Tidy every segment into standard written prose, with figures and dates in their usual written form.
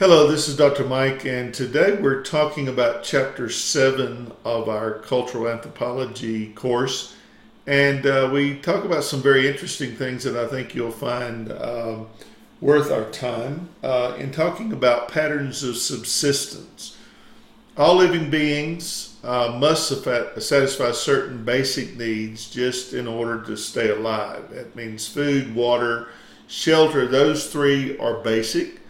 Hello, this is Dr. Mike, and today we're talking about Chapter 7 of our Cultural Anthropology course. And we talk about some very interesting things that I think you'll find worth our time in talking about patterns of subsistence. All living beings must satisfy certain basic needs just in order to stay alive. That means food, water, shelter. Those three are basic.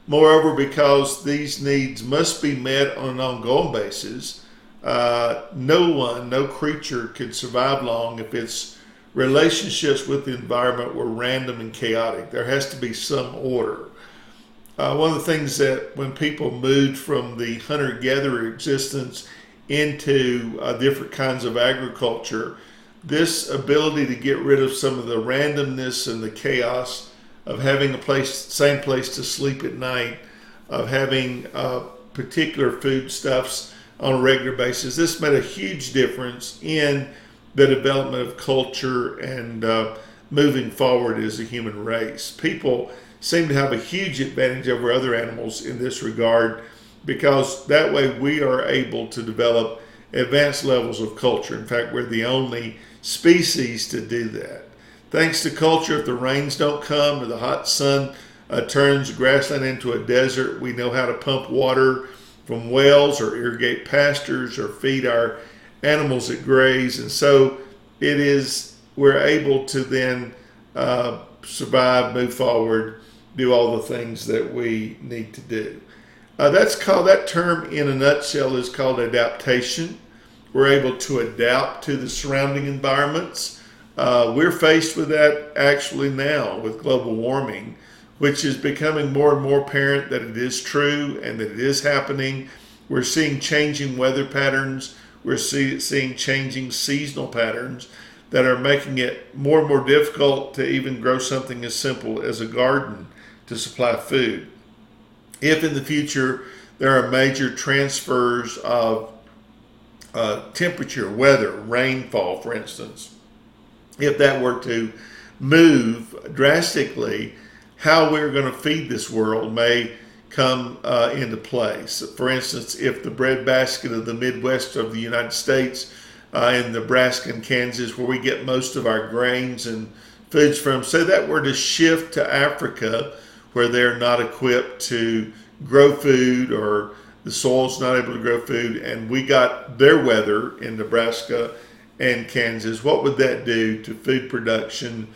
Moreover, because these needs must be met on an ongoing basis, no creature could survive long if its relationships with the environment were random and chaotic. There has to be some order. One of the things that when people moved from the hunter-gatherer existence into different kinds of agriculture, this ability to get rid of some of the randomness and the chaos of having same place to sleep at night, of having particular foodstuffs on a regular basis. This made a huge difference in the development of culture and moving forward as a human race. People seem to have a huge advantage over other animals in this regard because that way we are able to develop advanced levels of culture. In fact, we're the only species to do that. Thanks to culture, if the rains don't come or the hot sun turns grassland into a desert, we know how to pump water from wells or irrigate pastures or feed our animals that graze. And so we're able to then survive, move forward, do all the things that we need to do. That term in a nutshell is called adaptation. We're able to adapt to the surrounding environments. We're faced with that actually now with global warming, which is becoming more and more apparent that it is true and that it is happening. We're seeing changing weather patterns. We're seeing changing seasonal patterns that are making it more and more difficult to even grow something as simple as a garden to supply food. If in the future there are major transfers of temperature, weather, rainfall, for instance, if that were to move drastically, how we're going to feed this world may come into play. So for instance, if the breadbasket of the Midwest of the United States in Nebraska and Kansas, where we get most of our grains and foods from, say that were to shift to Africa, where they're not equipped to grow food or the soil's not able to grow food, and we got their weather in Nebraska and Kansas, what would that do to food production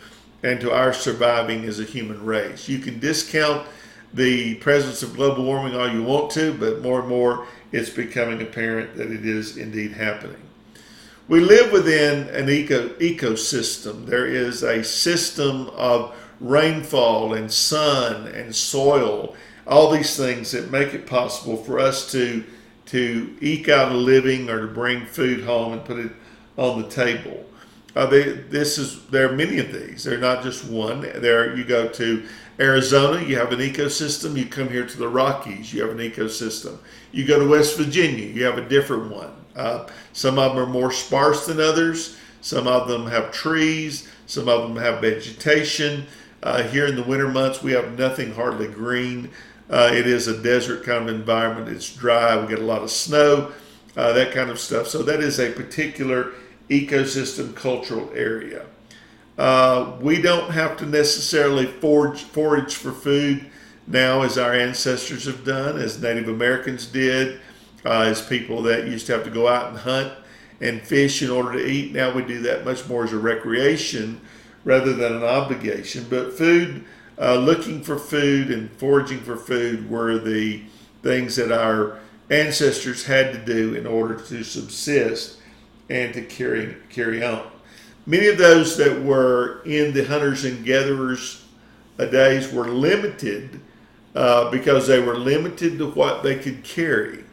and to our surviving as a human race? You can discount the presence of global warming all you want to, but more and more it's becoming apparent that it is indeed happening. We live within an ecosystem. There is a system of rainfall and sun and soil, all these things that make it possible for us to eke out a living or to bring food home and put it on the table. There are many of these. They're not just one. You go to Arizona, you have an ecosystem. You come here to the Rockies, you have an ecosystem. You go to West Virginia, you have a different one. Some of them are more sparse than others. Some of them have trees. Some of them have vegetation. Here in the winter months, we have nothing hardly green. It is a desert kind of environment. It's dry. We get a lot of snow, that kind of stuff. So that is a particular ecosystem cultural area. We don't have to necessarily forage for food now as our ancestors have done, as Native Americans did, as people that used to have to go out and hunt and fish in order to eat. Now we do that much more as a recreation rather than an obligation. But looking for food and foraging for food were the things that our ancestors had to do in order to subsist and to carry on. Many of those that were in the hunters and gatherers days were limited because they were limited to what they could carry.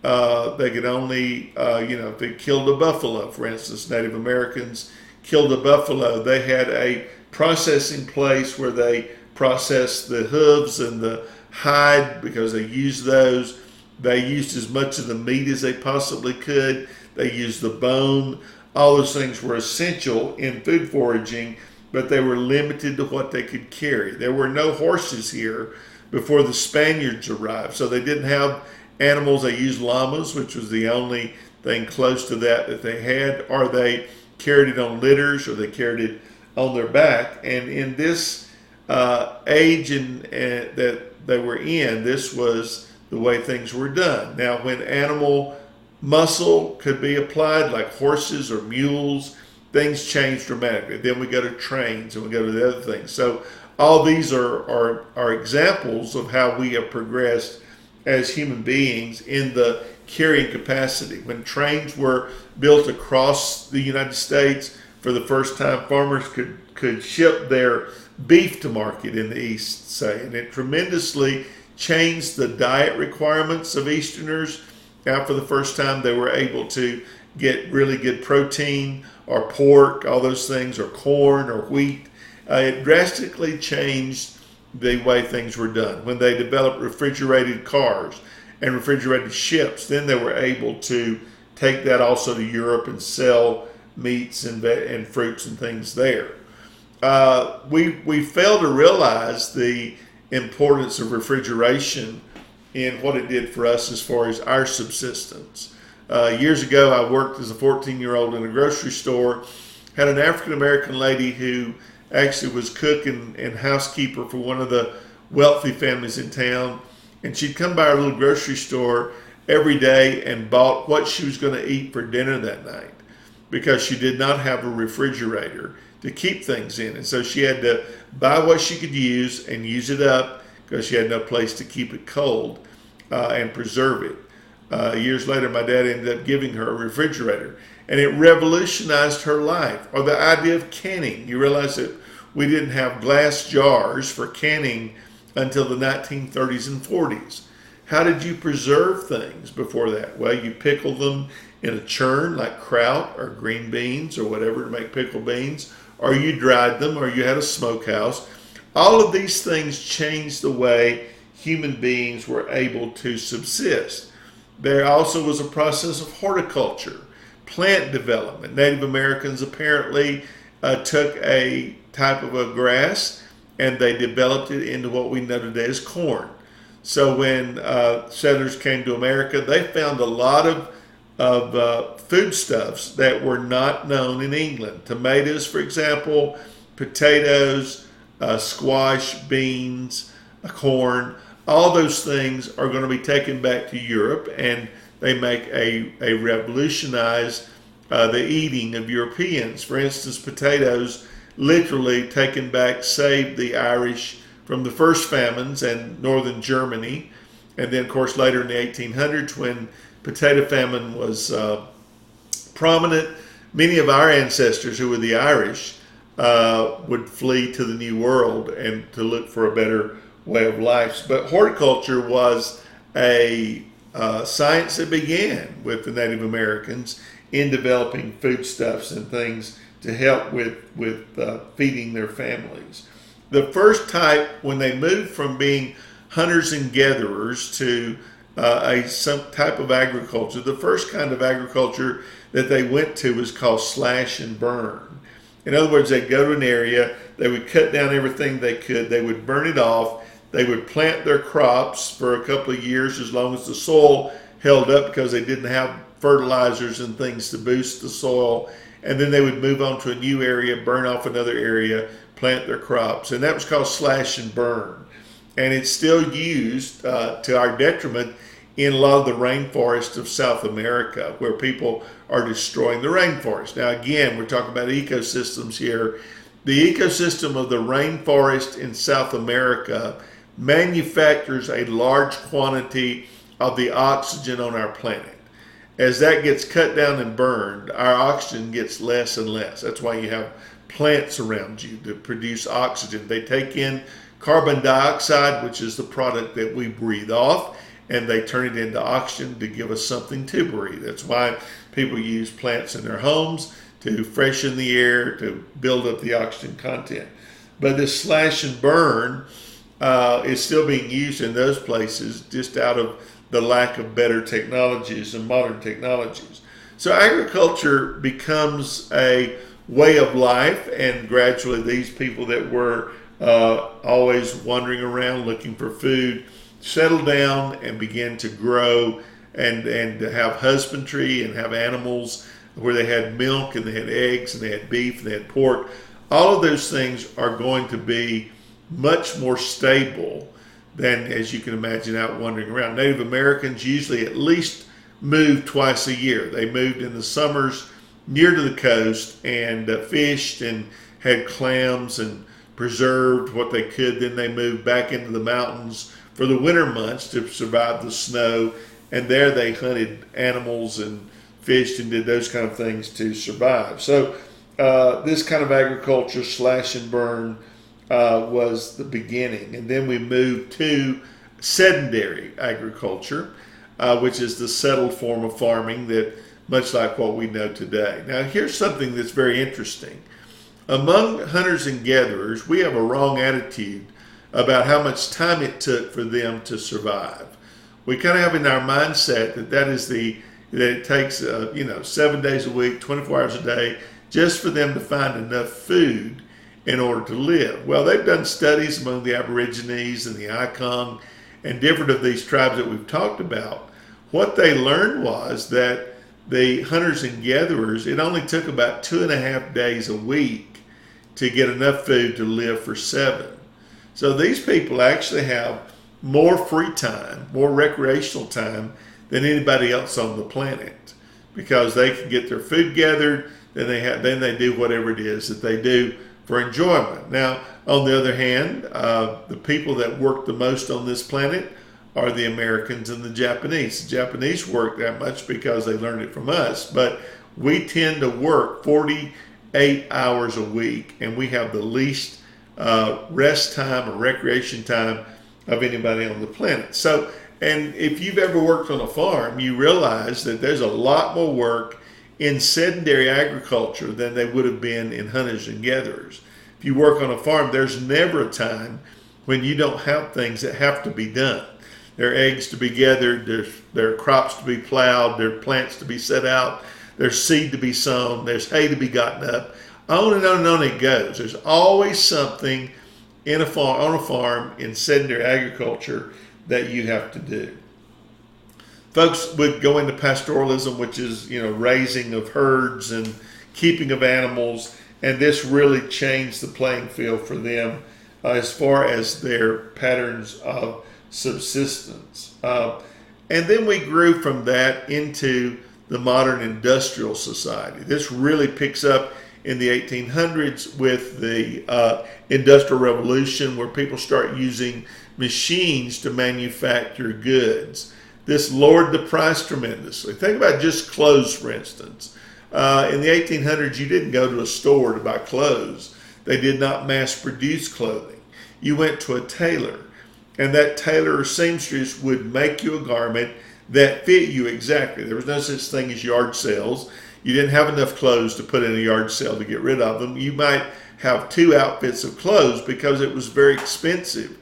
They could only, if they killed a buffalo, for instance, Native Americans killed a buffalo, they had a processing place where they processed the hooves and the hide because they used those. They used as much of the meat as they possibly could. They used the bone. All those things were essential in food foraging, but they were limited to what they could carry. There were no horses here before the Spaniards arrived. So they didn't have animals. They used llamas, which was the only thing close to that they had, or they carried it on litters, or they carried it on their back. And in this age that they were in, this was the way things were done. Now, when animal muscle could be applied, like horses or mules, things changed dramatically. Then we go to trains and we go to the other things. So all these are examples of how we have progressed as human beings in the carrying capacity. When trains were built across the United States, for the first time, farmers could ship their beef to market in the East, say, and it tremendously changed the diet requirements of Easterners. Now, for the first time, they were able to get really good protein, or pork, all those things, or corn or wheat. It drastically changed the way things were done. When they developed refrigerated cars and refrigerated ships, then they were able to take that also to Europe and sell meats and fruits and things there. We fail to realize the importance of refrigeration in what it did for us as far as our subsistence. Years ago, I worked as a 14-year-old in a grocery store, had an African-American lady who actually was cook and housekeeper for one of the wealthy families in town, and she'd come by our little grocery store every day and bought what she was going to eat for dinner that night, because she did not have a refrigerator to keep things in. And so she had to buy what she could use and use it up, because she had no place to keep it cold and preserve it. Years later, my dad ended up giving her a refrigerator, and it revolutionized her life. Or the idea of canning. You realize that we didn't have glass jars for canning until the 1930s and 40s. How did you preserve things before that? Well, you pickled them in a churn like kraut or green beans or whatever to make pickled beans, or you dried them, or you had a smokehouse. All of these things changed the way human beings were able to subsist. There also was a process of horticulture, plant development. Native Americans apparently took a type of a grass and they developed it into what we know today as corn. So when settlers came to America, they found a lot of foodstuffs that were not known in England. Tomatoes, for example, potatoes, squash, beans, corn. All those things are going to be taken back to Europe, and they make a revolutionize the eating of Europeans. For instance, potatoes, literally taken back, saved the Irish from the first famines in northern Germany. And then, of course, later in the 1800s, when potato famine was prominent, many of our ancestors, who were the Irish, would flee to the New World and to look for a better way of life. But horticulture was a science that began with the Native Americans in developing foodstuffs and things to help with feeding their families. The first type, when they moved from being hunters and gatherers to some type of agriculture, the first kind of agriculture that they went to was called slash and burn. In other words, they'd go to an area, they would cut down everything they could, they would burn it off, they would plant their crops for a couple of years as long as the soil held up, because they didn't have fertilizers and things to boost the soil. And then they would move on to a new area, burn off another area, plant their crops. And that was called slash and burn. And it's still used to our detriment in a lot of the rainforests of South America, where people are destroying the rainforest. Now, again, we're talking about ecosystems here. The ecosystem of the rainforest in South America manufactures a large quantity of the oxygen on our planet. As that gets cut down and burned, our oxygen gets less and less. That's why you have plants around you to produce oxygen. They take in carbon dioxide, which is the product that we breathe off, and they turn it into oxygen to give us something to breathe. That's why people use plants in their homes to freshen the air, to build up the oxygen content. But this slash and burn is still being used in those places, just out of the lack of better technologies and modern technologies. So agriculture becomes a way of life, and gradually these people that were always wandering around looking for food, settled down and began to grow and to have husbandry and have animals where they had milk and they had eggs and they had beef and they had pork. All of those things are going to be much more stable than, as you can imagine, out wandering around. Native Americans usually at least moved twice a year. They moved in the summers near to the coast and fished and had clams and preserved what they could. Then they moved back into the mountains for the winter months to survive the snow, and there they hunted animals and fished and did those kind of things to survive. So this kind of agriculture, slash and burn, was the beginning. And then we moved to sedentary agriculture, which is the settled form of farming that much like what we know today. Now here's something that's very interesting. Among hunters and gatherers, we have a wrong attitude about how much time it took for them to survive. We kind of have in our mindset that it takes 7 days a week, 24 hours a day, just for them to find enough food in order to live. Well, they've done studies among the Aborigines and the Icon and different of these tribes that we've talked about. What they learned was that the hunters and gatherers, it only took about 2.5 days a week to get enough food to live for 7. So these people actually have more free time, more recreational time than anybody else on the planet, because they can get their food gathered, then they do whatever it is that they do for enjoyment. Now, on the other hand, the people that work the most on this planet are the Americans and the Japanese. The Japanese work that much because they learned it from us, but we tend to work 48 hours a week, and we have the least rest time or recreation time of anybody on the planet. So, and if you've ever worked on a farm, you realize that there's a lot more work in sedentary agriculture than they would have been in hunters and gatherers. If you work on a farm, there's never a time when you don't have things that have to be done. There are eggs to be gathered, there are crops to be plowed, there are plants to be set out, there's seed to be sown, there's hay to be gotten up. On and on and on it goes. There's always something on a farm in sedentary agriculture that you have to do. Folks would go into pastoralism, which is raising of herds and keeping of animals, and this really changed the playing field for them as far as their patterns of subsistence. And then we grew from that into the modern industrial society. This really picks up in the 1800s with the Industrial Revolution, where people start using machines to manufacture goods. This lowered the price tremendously. Think about just clothes, for instance. In the 1800s, you didn't go to a store to buy clothes. They did not mass produce clothing. You went to a tailor, and that tailor or seamstress would make you a garment that fit you exactly. There was no such thing as yard sales. You didn't have enough clothes to put in a yard sale to get rid of them. You might have 2 outfits of clothes because it was very expensive.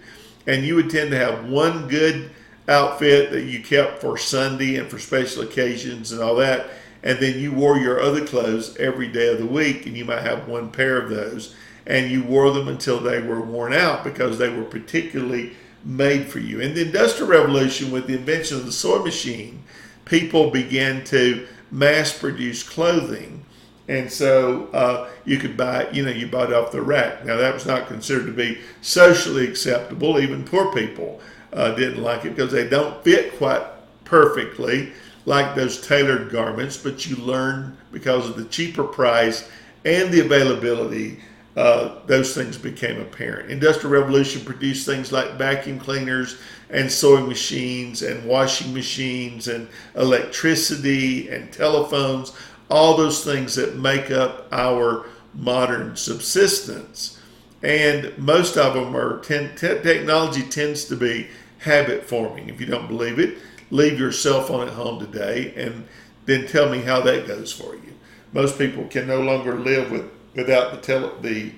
And you would tend to have one good outfit that you kept for Sunday and for special occasions and all that. And then you wore your other clothes every day of the week, and you might have 1 pair of those. And you wore them until they were worn out because they were particularly made for you. In the Industrial Revolution, with the invention of the sewing machine, people began to mass produce clothing. And so you could buy, you bought it off the rack. Now that was not considered to be socially acceptable. Even poor people didn't like it because they don't fit quite perfectly like those tailored garments, but you learn because of the cheaper price and the availability, those things became apparent. Industrial Revolution produced things like vacuum cleaners and sewing machines and washing machines and electricity and telephones, all those things that make up our modern subsistence. And most of them are, technology tends to be habit forming. If you don't believe it, leave your cell phone at home today and then tell me how that goes for you. Most people can no longer live without the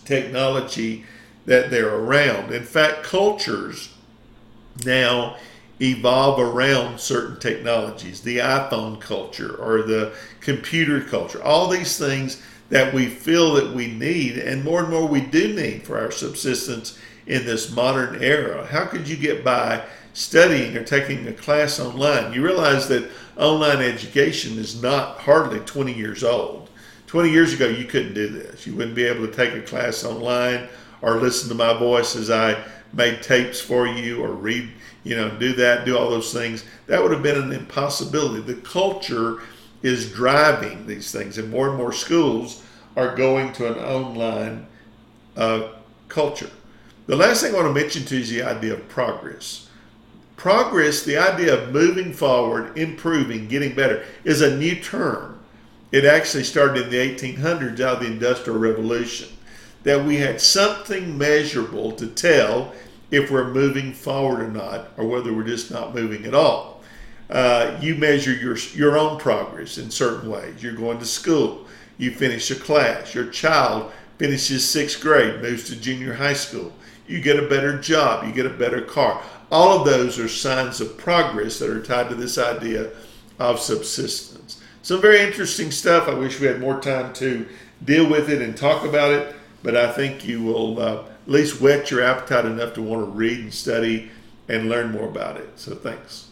technology that they're around. In fact, cultures now evolve around certain technologies, the iPhone culture or the computer culture, all these things that we feel that we need, and more we do need for our subsistence in this modern era. How could you get by studying or taking a class online? You realize that online education is not hardly 20 years old. 20 years ago, you couldn't do this. You wouldn't be able to take a class online or listen to my voice as I made tapes for you, or read, do all those things. That would have been an impossibility. The culture is driving these things, and more schools are going to an online culture. The last thing I want to mention to you is the idea of progress. Progress, the idea of moving forward, improving, getting better, is a new term. It actually started in the 1800s out of the Industrial Revolution, that we had something measurable to tell if we're moving forward or not, or whether we're just not moving at all. You measure your own progress in certain ways. You're going to school, you finish a class, your child finishes 6th grade, moves to junior high school, you get a better job, you get a better car. All of those are signs of progress that are tied to this idea of subsistence. Some very interesting stuff. I wish we had more time to deal with it and talk about it, but I think you will at least whet your appetite enough to want to read and study and learn more about it. So thanks.